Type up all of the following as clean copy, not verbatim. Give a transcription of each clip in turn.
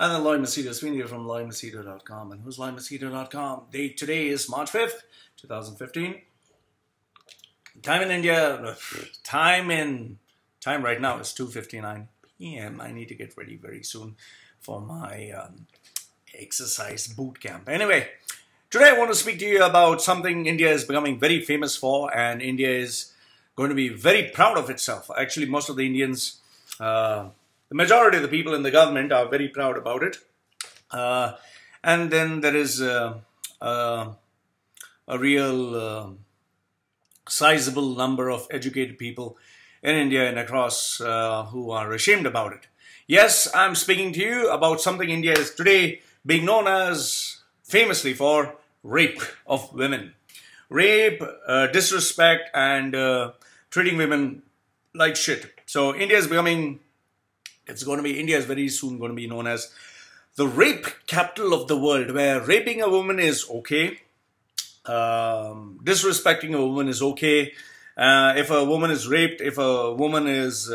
And then Loy Machedo, Sweeney from LoyMachedo.com. And who's LoyMachedo.com? Date today is March 5th, 2015. Time in India, time right now is 2:59 p.m. I need to get ready very soon for my exercise boot camp. Anyway, today I want to speak to you about something India is becoming very famous for, and India is going to be very proud of itself. Actually, most of the Indians, the majority of the people in the government are very proud about it. And then there is a real sizable number of educated people in India and across who are ashamed about it. Yes, I'm speaking to you about something India is today being known as famously for: rape of women. Rape, disrespect, and treating women like shit. So India is becoming, India is very soon going to be known as the rape capital of the world, where raping a woman is okay. Disrespecting a woman is okay. If a woman is raped, if a woman is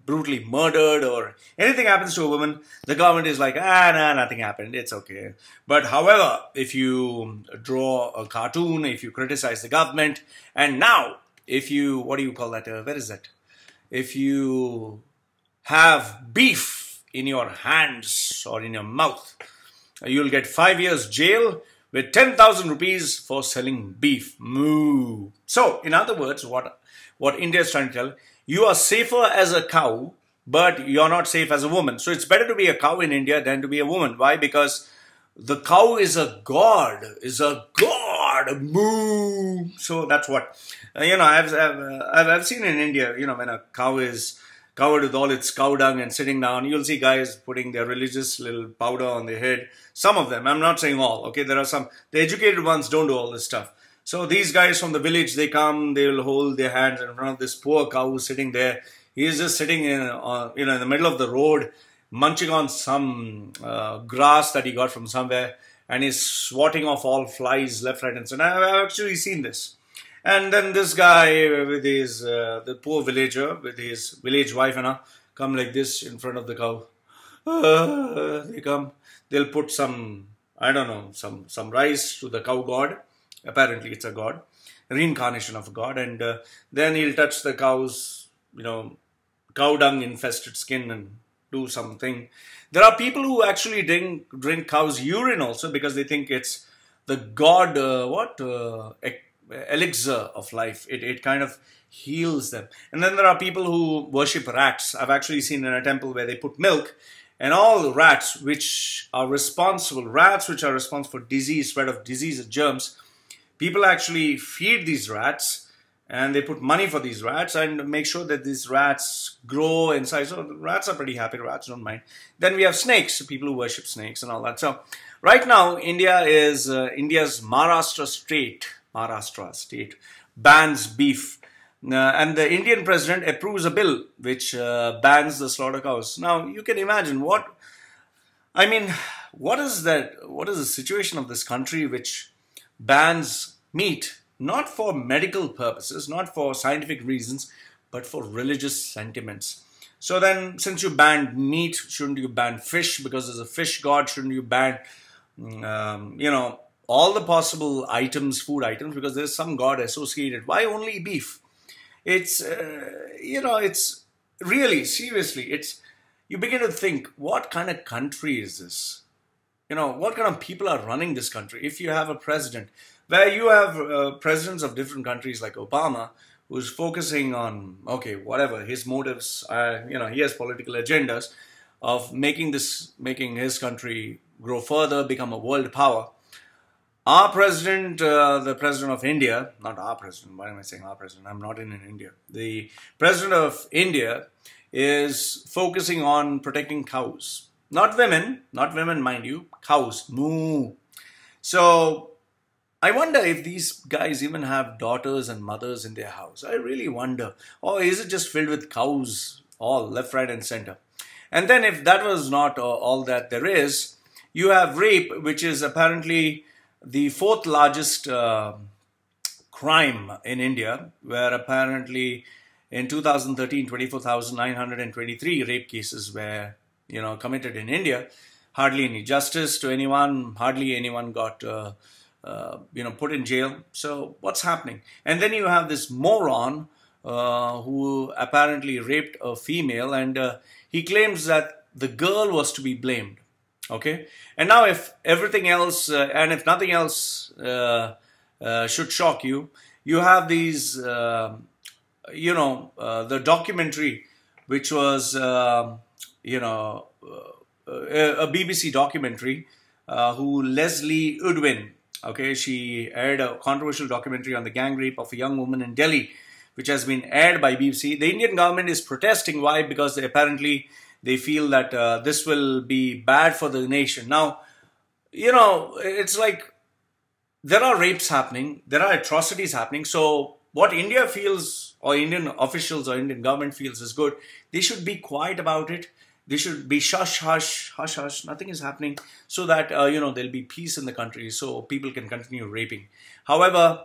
brutally murdered, or anything happens to a woman, the government is like, nah, nothing happened, it's okay. But however, if you draw a cartoon, if you criticize the government, and now, if you, what do you call that, where is that? If you have beef in your hands or in your mouth, you'll get 5 years jail with 10,000 rupees for selling beef. Moo. So, in other words, what India is trying to tell, you are safer as a cow, but you're not safe as a woman. So, it's better to be a cow in India than to be a woman. Why? Because the cow is a god, Moo. So, that's what, I've seen in India, when a cow is covered with all its cow dung and sitting down, you'll see guys putting their religious little powder on their head. Some of them, I'm not saying all, okay, there are some, the educated ones don't do all this stuff. So these guys from the village, they come, they will hold their hands in front of this poor cow sitting there. He is just sitting in the middle of the road, munching on some grass that he got from somewhere, and he's swatting off all flies left, right, and center. I've actually seen this. And then this guy with his, the poor villager with his village wife, come like this in front of the cow. They come, they'll put some, I don't know, some rice to the cow god. Apparently it's a god, a reincarnation of a god. And then he'll touch the cow's, cow dung infested skin and do something. There are people who actually drink cow's urine also, because they think it's the god, elixir of life. It kind of heals them. And then there are people who worship rats. I've actually seen in a temple where they put milk, and all the rats which are responsible for disease, spread of disease and germs, people actually feed these rats, and they put money for these rats and make sure that these rats grow in size. So the rats are pretty happy, rats don't mind. Then we have snakes, people who worship snakes and all that. So right now, India's Maharashtra state bans beef. And the Indian president approves a bill which bans the slaughter cows. Now, you can imagine what is that? What is the situation of this country which bans meat, not for medical purposes, not for scientific reasons, but for religious sentiments? So then, since you banned meat, shouldn't you ban fish because there's a fish god? Shouldn't you ban, all the possible items, food items, because there's some god associated? Why only beef? It's, it's really, seriously, you begin to think, what kind of country is this? What kind of people are running this country? If you have a president, where you have presidents of different countries like Obama, who's focusing on, okay, whatever, his motives are, he has political agendas of making his country grow further, become a world power. Our president, the president of India, not our president, why am I saying our president? I'm not in India. The president of India is focusing on protecting cows. Not women, mind you, cows. Moo. So I wonder if these guys even have daughters and mothers in their house. I really wonder. Or is it just filled with cows, all left, right, and center? And then if that was not all that there is, you have rape, which is apparently the fourth largest crime in India, where apparently in 2013, 24,923 rape cases were, committed in India. hardly any justice to anyone, hardly anyone got put in jail. So what's happening? And then you have this moron who apparently raped a female, and he claims that the girl was to be blamed. Okay, and now if everything else and if nothing else should shock you, you have these the documentary which was a BBC documentary who Leslie Udwin. Okay, she aired a controversial documentary on the gang rape of a young woman in Delhi, which has been aired by BBC. The Indian government is protesting. Why? Because they feel that this will be bad for the nation. Now, it's like there are rapes happening, there are atrocities happening. So what India feels, or Indian officials or Indian government feels is good, they should be quiet about it. They should be shush, hush, hush, hush, nothing is happening, so that, there'll be peace in the country so people can continue raping. However,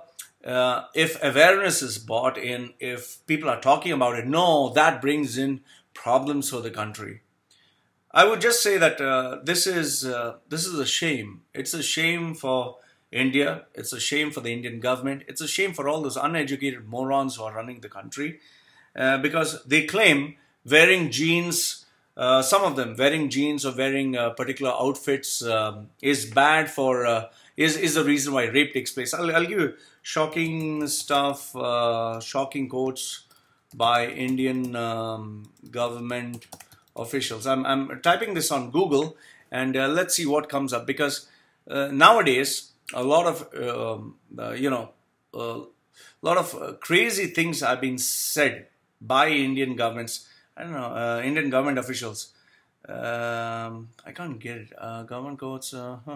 if awareness is brought in, if people are talking about it, no, that brings in problems for the country. I would just say that this is a shame. It's a shame for India. It's a shame for the Indian government. It's a shame for all those uneducated morons who are running the country, because they claim wearing jeans, some of them wearing jeans or wearing particular outfits is bad for, is the reason why rape takes place. I'll give you shocking stuff, shocking quotes by Indian government officials. I'm typing this on Google, and let's see what comes up, because nowadays a lot of crazy things have been said by Indian governments. I don't know, Indian government officials. I can't get it. Government quotes. Some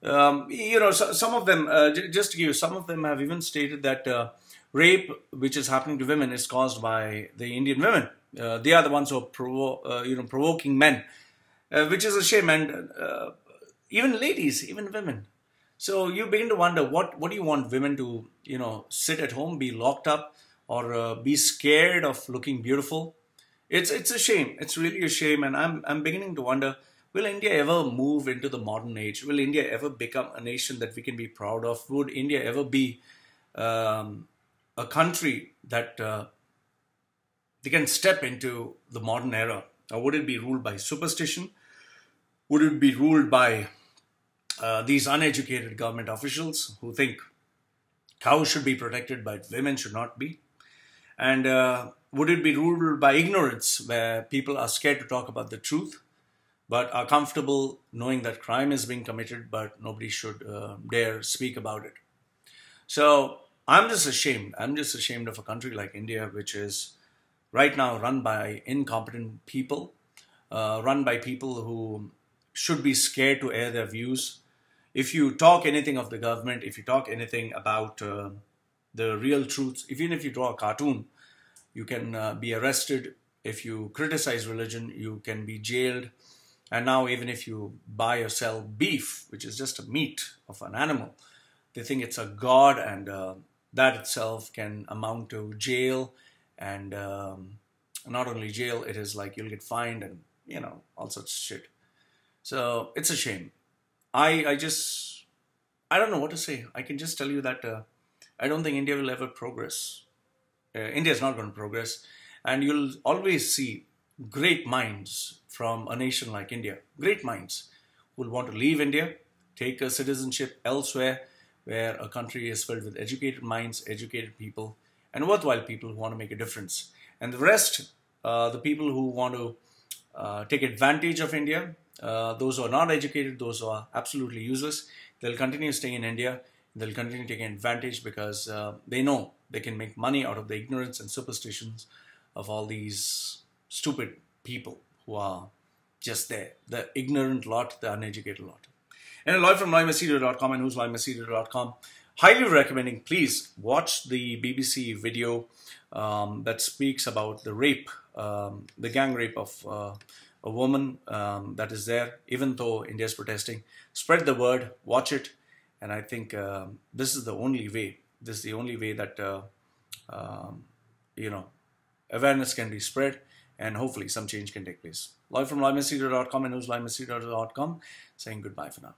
of them, just to give you, some of them have even stated that rape, which is happening to women, is caused by the Indian women. They are the ones who are provoking men, which is a shame. And even ladies, even women. So you begin to wonder, what do you want women to, sit at home, be locked up, or be scared of looking beautiful? It's a shame. It's really a shame. And I'm beginning to wonder, will India ever move into the modern age? Will India ever become a nation that we can be proud of? Would India ever be a country that they can step into the modern era? Or would it be ruled by superstition? Would it be ruled by these uneducated government officials who think cows should be protected but women should not be? And would it be ruled by ignorance, where people are scared to talk about the truth but are comfortable knowing that crime is being committed but nobody should dare speak about it? So I'm just ashamed. I'm just ashamed of a country like India, which is right now run by incompetent people, run by people who should be scared to air their views. If you talk anything of the government, if you talk anything about the real truths, even if you draw a cartoon, you can be arrested. If you criticize religion, you can be jailed. And now even if you buy or sell beef, which is just a meat of an animal, they think it's a god, and that itself can amount to jail. And not only jail, it is like you'll get fined and, all sorts of shit. So it's a shame. I don't know what to say. I can just tell you that I don't think India will ever progress. India is not going to progress. And you'll always see great minds from a nation like India, great minds who will want to leave India, take a citizenship elsewhere, where a country is filled with educated minds, educated people, and worthwhile people who want to make a difference. And the rest, the people who want to take advantage of India, those who are not educated, those who are absolutely useless, they'll continue staying in India. They'll continue taking advantage because they know they can make money out of the ignorance and superstitions of all these stupid people who are just there. The ignorant lot, the uneducated lot. And Loy from loymachedo.com and who's loymachedo.com. Highly recommending, please watch the BBC video that speaks about the rape, the gang rape of a woman that is there, even though India is protesting. Spread the word, watch it, and I think this is the only way. This is the only way that awareness can be spread, and hopefully some change can take place. Loy from loymachedo.com and who's loymachedo.com saying goodbye for now.